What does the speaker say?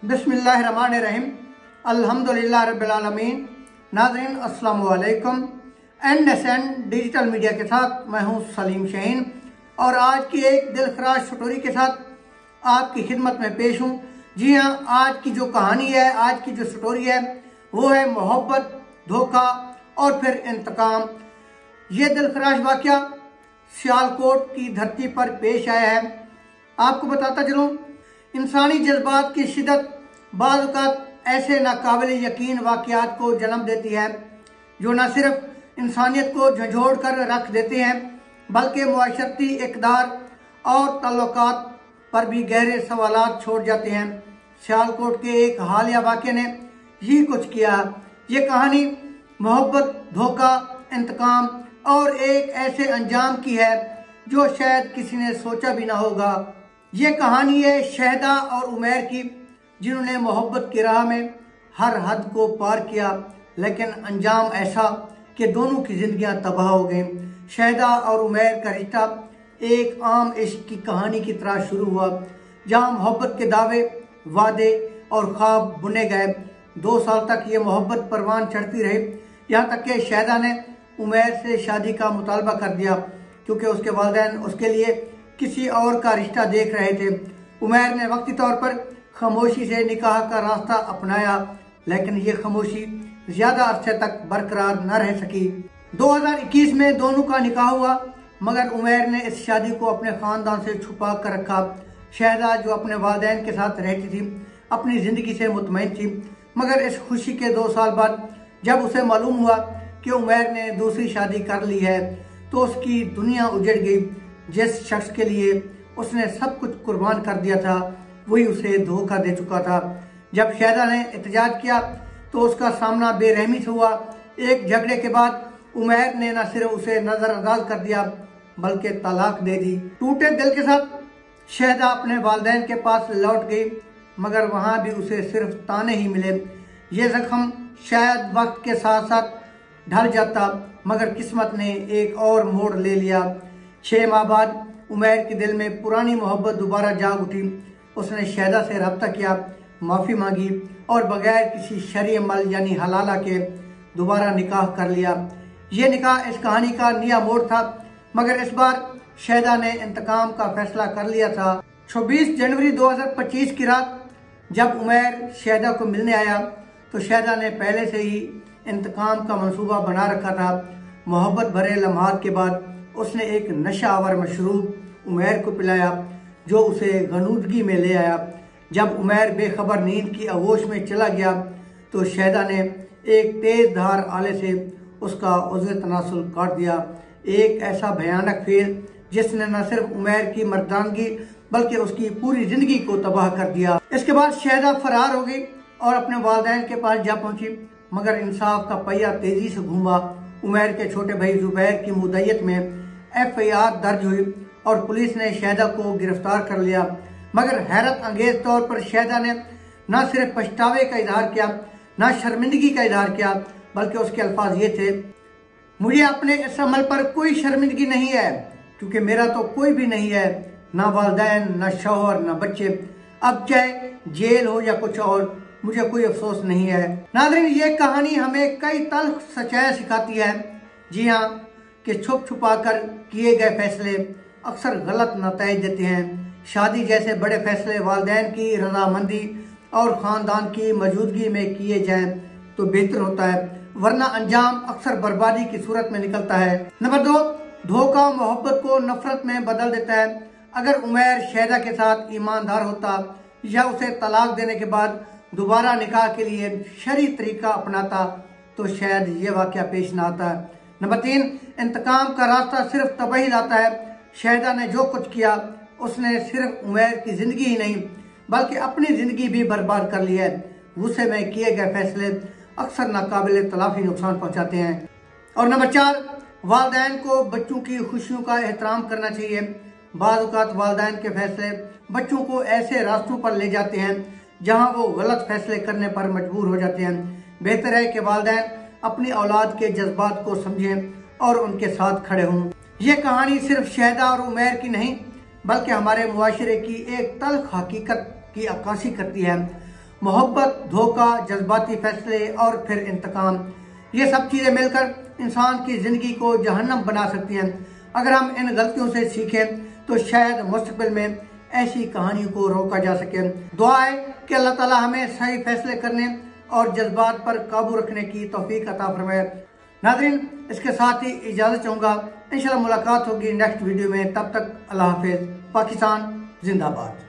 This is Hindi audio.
बिस्मिल्लाहिर्रहमानिर्रहीम। अल्हम्दुलिल्लाह रब्बिल आलमीन। नाज़रीन अस्सलामु अलैकुम। NSN डिजिटल मीडिया के साथ मैं हूं सलीम शाहीन और आज की एक दिलखराश स्टोरी के साथ आपकी खिदमत में पेश हूं। जी हां, आज की जो कहानी है, आज की जो स्टोरी है वो है मोहब्बत, धोखा और फिर इंतकाम। ये दिलखराश वाक़या सियालकोट की धरती पर पेश आया है। आपको बताता चलूं, इंसानी जज्बात की शिदत बाज़ औक़ात ऐसे नाकाबिल यकीन वाक़यात को जन्म देती है जो न सिर्फ इंसानियत को झंझोड़ कर रख देते हैं बल्कि मुआशरती इक़दार और तल्लुकात पर भी गहरे सवालात छोड़ जाते हैं। सियालकोट के एक हालिया वाक़े ने यही कुछ किया। ये कहानी मोहब्बत, धोखा, इंतकाम और एक ऐसे अंजाम की है जो शायद किसी ने सोचा भी ना होगा। ये कहानी है शहदा और उमैर की, जिन्होंने मोहब्बत की राह में हर हद को पार किया, लेकिन अंजाम ऐसा कि दोनों की जिंदगियां तबाह हो गईं। शहदा और उमैर का रिश्ता एक आम इश्क की कहानी की तरह शुरू हुआ, जहां मोहब्बत के दावे, वादे और ख्वाब बुने गए। 2 साल तक ये मोहब्बत परवान चढ़ती रही, यहाँ तक कि शहदा ने उमैर से शादी का मुतालबा कर दिया क्योंकि उसके वालिदैन उसके लिए किसी और का रिश्ता देख रहे थे। उमैर ने वक्ती तौर पर खामोशी से निकाह का रास्ता अपनाया, लेकिन ये खामोशी ज्यादा अरसे तक बरकरार न रह सकी। 2021 में दोनों का निकाह हुआ, मगर उमैर ने इस शादी को अपने खानदान से छुपा कर रखा। शहदा जो अपने वालिदैन के साथ रहती थी, अपनी जिंदगी से मुतमईन थी, मगर इस खुशी के 2 साल बाद जब उसे मालूम हुआ कि उमैर ने दूसरी शादी कर ली है तो उसकी दुनिया उजड़ गई। जिस शख्स के लिए उसने सब कुछ कुर्बान कर दिया था वही उसे धोखा दे चुका था। जब शहदा ने एहतजाज किया तो उसका सामना बेरहमी से हुआ। एक झगड़े के बाद उमैर ने न सिर्फ उसे नजरअंदाज कर दिया बल्कि तलाक दे दी। टूटे दिल के साथ शहदा अपने वालिदैन के पास लौट गई, मगर वहां भी उसे सिर्फ ताने ही मिले। ये जख्म शायद वक्त के साथ साथ ढल जाता, मगर किस्मत ने एक और मोड़ ले लिया। 6 माह बाद उमैर के दिल में पुरानी मोहब्बत दोबारा जाग उठी। उसने शहदा से रब्ता किया, माफ़ी मांगी और बगैर किसी शरई अमल यानी हलाला के दोबारा निकाह कर लिया। ये निकाह इस कहानी का नया मोड़ था, मगर इस बार शहदा ने इंतकाम का फैसला कर लिया था। 26 जनवरी 2025 की रात जब उमैर शहदा को मिलने आया तो शहदा ने पहले से ही इंतकाम का मंसूबा बना रखा था। मोहब्बत भरे लम्हात के बाद उसने एक नशा आवर मशरूब उमैर को पिलाया जो उसे गनूदगी में ले आया। जब उमैर बेखबर नींद की आगोश में चला गया तो शहदा ने एक तेज धार आले से उसका उज़्व तनासुल काट दिया। एक ऐसा भयानक फेल जिसने न सिर्फ उमैर की मर्दानगी बल्कि उसकी पूरी जिंदगी को तबाह कर दिया। इसके बाद शहदा फरार हो गई और अपने वालिदैन के पास जा पहुंची, मगर इंसाफ का पहिया तेजी से घूमा। उमैर के छोटे भाई जुबैर की मुद्दत में FIR दर्ज हुई और पुलिस ने शहदा को गिरफ्तार कर लिया, मगर हैरत अंगेज तौर पर शहदा ने न सिर्फ पछतावे का इजहार किया, न शर्मिंदगी का इजहार किया, बल्कि उसके अल्फाज ये थे, मुझे अपने इस अमल पर कोई शर्मिंदगी नहीं है क्योंकि मेरा तो कोई भी नहीं है, ना वालिदैन, ना शौहर, ना बच्चे। अब चाहे जेल हो या कुछ और, मुझे कोई अफसोस नहीं है। नाज़रीन, ये कहानी हमें कई तल्ख सच्चाई सिखाती है। जी हाँ, कि छुप छुपा कर किए गए फैसले अक्सर गलत नतीजे देते हैं। शादी जैसे बड़े फैसले वालिदैन की रजामंदी और ख़ानदान की मौजूदगी में किए जाएं तो बेहतर होता है, वरना अंजाम अक्सर बर्बादी की सूरत में निकलता है। नंबर 2, धोखा मोहब्बत को नफरत में बदल देता है। अगर उमैर शहदा के साथ ईमानदार होता या उसे तलाक देने के बाद दोबारा निकाह के लिए शरई तरीका अपनाता तो शायद ये वाक़या पेश न आता। नंबर 3, इंतकाम का रास्ता सिर्फ तबाही लाता है। शहदा ने जो कुछ किया उसने सिर्फ उमैर की जिंदगी ही नहीं बल्कि अपनी जिंदगी भी बर्बाद कर ली है। गुस्से में किए गए फैसले अक्सर नाकाबिले तलाफी नुकसान पहुंचाते हैं। और नंबर 4, वालिदैन को बच्चों की खुशियों का एहतराम करना चाहिए। बाज़ औक़ात वालिदैन के फैसले बच्चों को ऐसे रास्तों पर ले जाते हैं जहां वो गलत फैसले करने पर मजबूर हो जाते हैं। बेहतर है कि वालिदैन अपनी औलाद के जज्बात को समझें और उनके साथ खड़े हों। ये कहानी सिर्फ शहदा और उमैर की नहीं बल्कि हमारे मुआशरे की एक तल्ख हकीकत की अक्कासी करती है। मोहब्बत, धोखा, जज्बाती फैसले और फिर इंतकाम, ये सब चीज़ें मिलकर इंसान की ज़िंदगी को जहन्नम बना सकती हैं। अगर हम इन गलतियों से सीखें तो शायद मुस्तकबिल में ऐसी कहानियों को रोका जा सके। दुआ है कि अल्लाह ताला हमें सही फैसले करने और जज्बात पर काबू रखने की तौफीक अता फरमाए। नाज़रीन, इसके साथ ही इजाज़त चाहूँगा। इंशाल्लाह मुलाकात होगी नेक्स्ट वीडियो में। तब तक अल्लाह हाफिज़। पाकिस्तान जिंदाबाद।